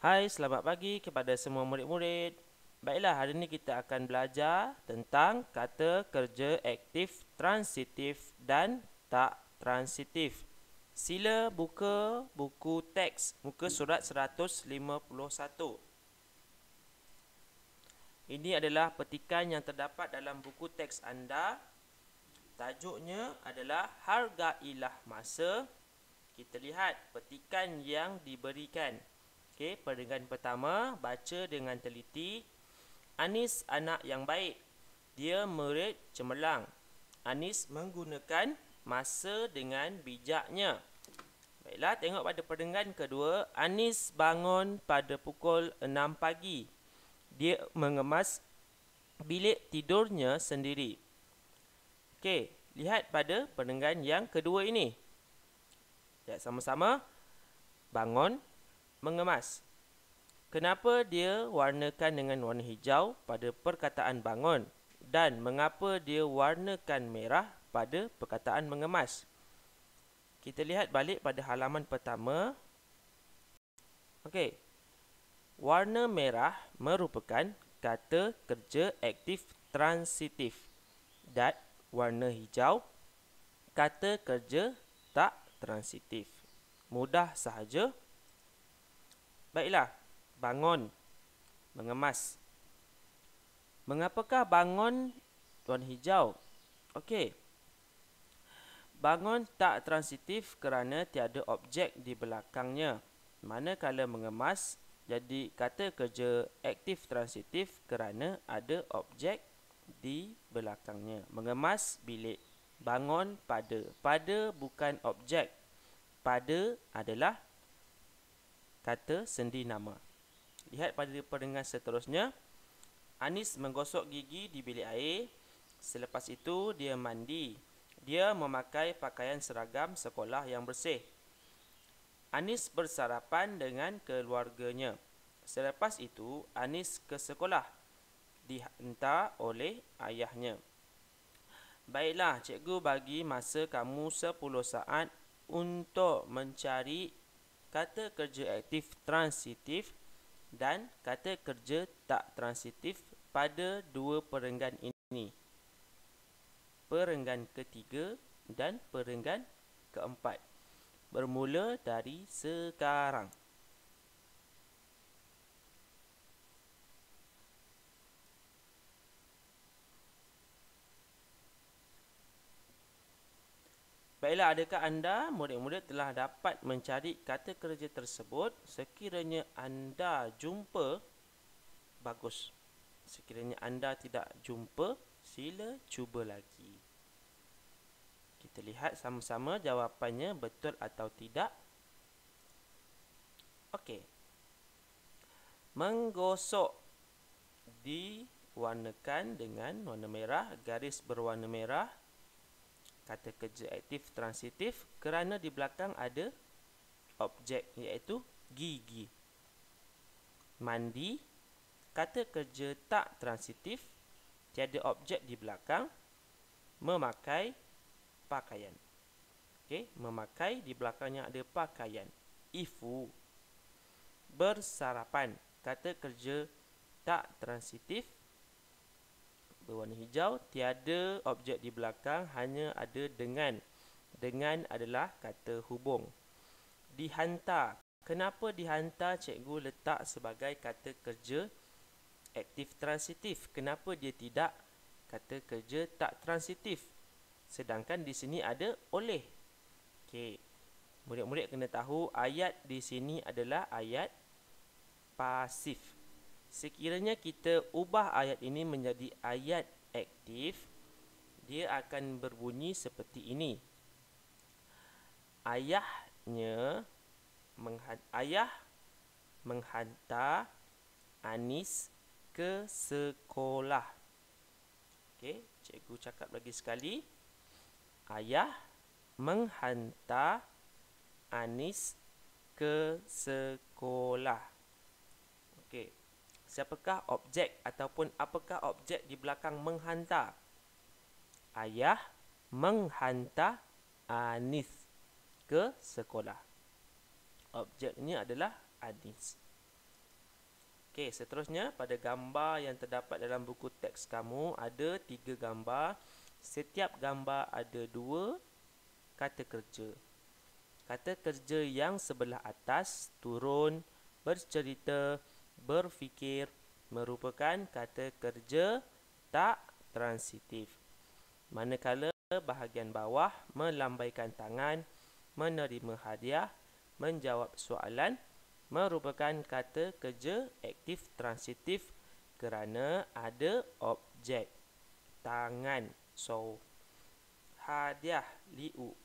Hai, selamat pagi kepada semua murid-murid. Baiklah, hari ini kita akan belajar tentang kata kerja aktif, transitif dan tak transitif. Sila buka buku teks, muka surat 151. Ini adalah petikan yang terdapat dalam buku teks anda. Tajuknya adalah Hargailah Masa. Kita lihat petikan yang diberikan. Okey, peringgan pertama, baca dengan teliti. Anis anak yang baik. Dia murid cemerlang. Anis menggunakan masa dengan bijaknya. Baiklah, tengok pada peringgan kedua. Anis bangun pada pukul 6 pagi. Dia mengemas bilik tidurnya sendiri. Okey, lihat pada peringgan yang kedua ini. Lihat sama-sama. Bangun, mengemas. Kenapa dia warnakan dengan warna hijau pada perkataan bangun dan mengapa dia warnakan merah pada perkataan mengemas? Kita lihat balik pada halaman pertama. Okey. Warna merah merupakan kata kerja aktif transitif dan warna hijau kata kerja tak transitif. Mudah sahaja. Baiklah, bangun, mengemas. Mengapakah bangun warna hijau? Okey. Bangun tak transitif kerana tiada objek di belakangnya. Manakala mengemas jadi kata kerja aktif transitif kerana ada objek di belakangnya. Mengemas bilik. Bangun pada. Pada bukan objek. Pada adalah kata sendi nama. Lihat pada peringgan seterusnya. Anis menggosok gigi di bilik air. Selepas itu, dia mandi. Dia memakai pakaian seragam sekolah yang bersih. Anis bersarapan dengan keluarganya. Selepas itu, Anis ke sekolah. Dihantar oleh ayahnya. Baiklah, cikgu bagi masa kamu 10 saat untuk mencari kata kerja aktif transitif dan kata kerja tak transitif pada dua perenggan ini. Perenggan ketiga dan perenggan keempat. Bermula dari sekarang. Baiklah, adakah anda, murid-murid, telah dapat mencari kata kerja tersebut? Sekiranya anda jumpa, bagus. Sekiranya anda tidak jumpa, sila cuba lagi. Kita lihat sama-sama jawapannya betul atau tidak. Okey. Menggosok diwarnakan dengan warna merah, garis berwarna merah. Kata kerja aktif transitif kerana di belakang ada objek iaitu gigi. Mandi, kata kerja tak transitif, tiada objek di belakang. Memakai pakaian. Okey, memakai di belakangnya ada pakaian. Ifu. Bersarapan, kata kerja tak transitif berwarna hijau, tiada objek di belakang, hanya ada dengan. Dengan adalah kata hubung. Dihantar. Kenapa dihantar cikgu letak sebagai kata kerja aktif transitif? Kenapa dia tidak kata kerja tak transitif? Sedangkan di sini ada oleh. Okey. Murid-murid kena tahu ayat di sini adalah ayat pasif. Sekiranya kita ubah ayat ini menjadi ayat aktif, dia akan berbunyi seperti ini. Ayah menghantar Anis ke sekolah. Okey, cikgu cakap lagi sekali. Ayah menghantar Anis ke sekolah. Okey. Siapakah objek ataupun apakah objek di belakang menghantar? Ayah menghantar Anis ke sekolah. Objeknya adalah Anis. Okey, seterusnya pada gambar yang terdapat dalam buku teks kamu ada 3 gambar. Setiap gambar ada 2 kata kerja. Kata kerja yang sebelah atas, turun, bercerita, berfikir, merupakan kata kerja tak transitif. Manakala bahagian bawah, melambaikan tangan, menerima hadiah, menjawab soalan, merupakan kata kerja aktif transitif kerana ada objek tangan. So, hadiah liu,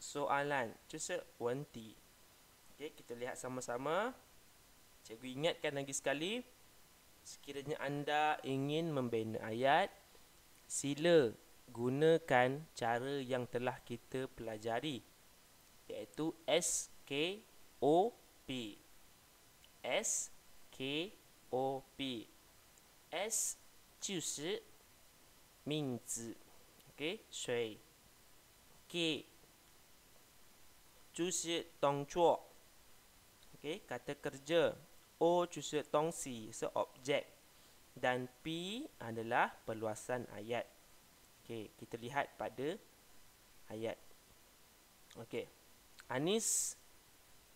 soalan 就是问题. Okey, kita lihat sama-sama. Cikgu ingatkan lagi sekali, sekiranya anda ingin membina ayat, sila gunakan cara yang telah kita pelajari, iaitu SKOP. SKOP. S 就是名字 ，OK， 谁 ？K 就是动作 ，OK， kata kerja. O 就是东西，是 objek. Dan P adalah perluasan ayat. Okey, kita lihat pada ayat. Okey. Anis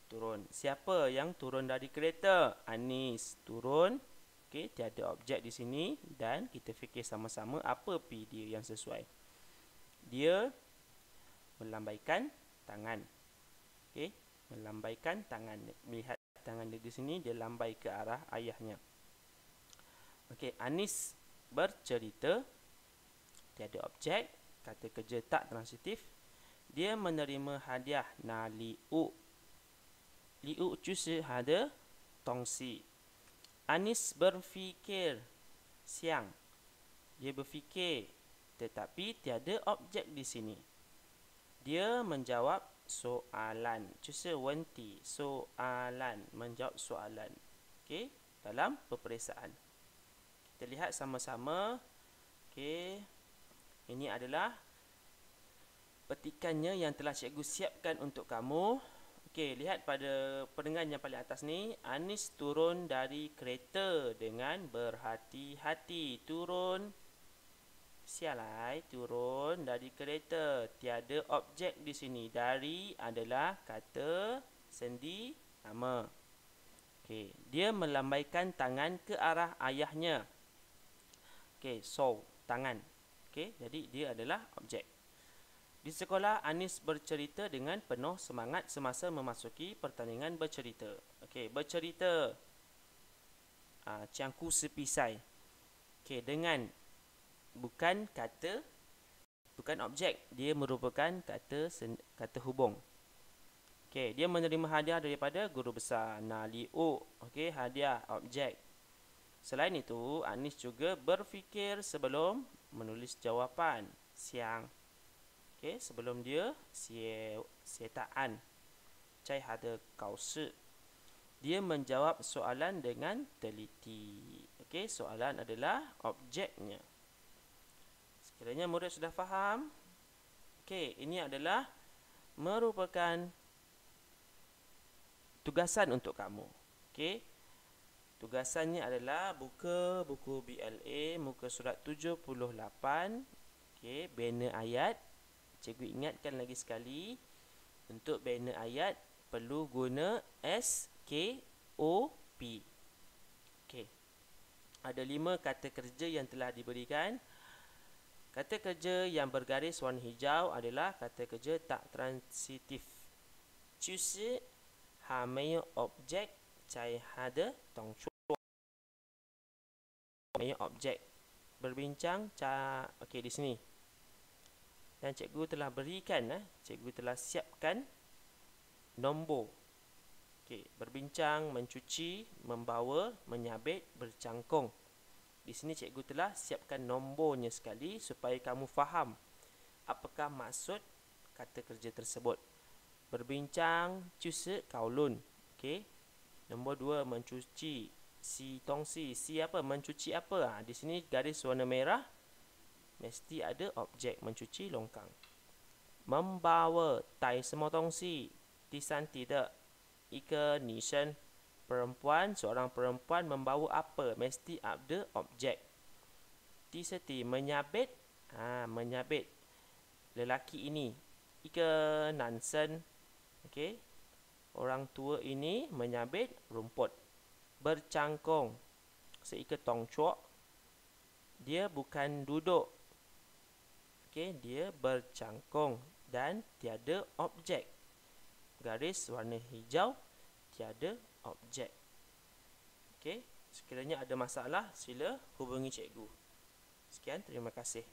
turun. Siapa yang turun dari kereta? Anis turun. Okey, tiada objek di sini dan kita fikir sama-sama apa P dia yang sesuai. Dia melambaikan tangan. Okey, melambaikan tangan. Melihat tangan dia di sini, dia lambai ke arah ayahnya. Okey, Anis bercerita, tiada objek, kata kerja tak transitif. Dia menerima hadiah. Na liu. Liu 就是ada tongsi. Anis berfikir, siang. Dia berfikir, tetapi tiada objek di sini. Dia menjawab soalan. 就是问题. Soalan, menjawab soalan. Okey, dalam peperiksaan. Kita lihat sama-sama. Okey. Ini adalah petikannya yang telah cikgu siapkan untuk kamu. Okey, lihat pada perenggan yang paling atas ni. Anis turun dari kereta dengan berhati-hati. Turun. Sialai, turun dari kereta. Tiada objek di sini. Dari adalah kata sendi nama. Okey, dia melambaikan tangan ke arah ayahnya. Okey, so, tangan. Okey, jadi dia adalah objek. Di sekolah, Anis bercerita dengan penuh semangat semasa memasuki pertandingan bercerita. Okey, bercerita. Ciangku sepisai. Okey, dengan bukan kata, bukan objek. Dia merupakan kata hubung. Okey, dia menerima hadiah daripada guru besar. Na liu. Okey, hadiah, objek. Selain itu, Anis juga berfikir sebelum menulis jawapan. Siang. Okey, sebelum dia sietaan. Cai hada kausi. Dia menjawab soalan dengan teliti. Okey, soalan adalah objeknya. Sekiranya murid sudah faham, okey, ini adalah merupakan tugasan untuk kamu. Okey. Tugasannya adalah buka buku BLA muka surat 78. Okey, bina ayat. Cikgu ingatkan lagi sekali, untuk bina ayat perlu guna SKOP. Okey. Ada 5 kata kerja yang telah diberikan. Kata kerja yang bergaris warna hijau adalah kata kerja tak transitif. 就是还没有 objek 在它的动作。没有 objek. Berbincang. Okey, di sini. Dan cikgu telah berikan, cikgu telah siapkan nombor. Okey, berbincang, mencuci, membawa, menyabit, bercangkung. Di sini cikgu telah siapkan nombornya sekali supaya kamu faham apakah maksud kata kerja tersebut. Berbincang, 就是讨论. Okey. Nombor 2, mencuci. Si tongsi. Si apa? Mencuci apa? Di sini garis warna merah. Mesti ada objek mencuci longkang. Membawa 带什么东西？第三题的一个女生 Seorang perempuan membawa apa? Mesti ada objek. T menyabit. Menyabit. Lelaki ini. Ika Nansen. Okey. Orang tua ini menyabit rumput. Bercangkung. Seika Tong Chuok. Dia bukan duduk. Okey, dia bercangkung dan tiada objek. Garis warna hijau, tiada objek. Okey, sekiranya ada masalah, sila hubungi cikgu. Sekian, terima kasih.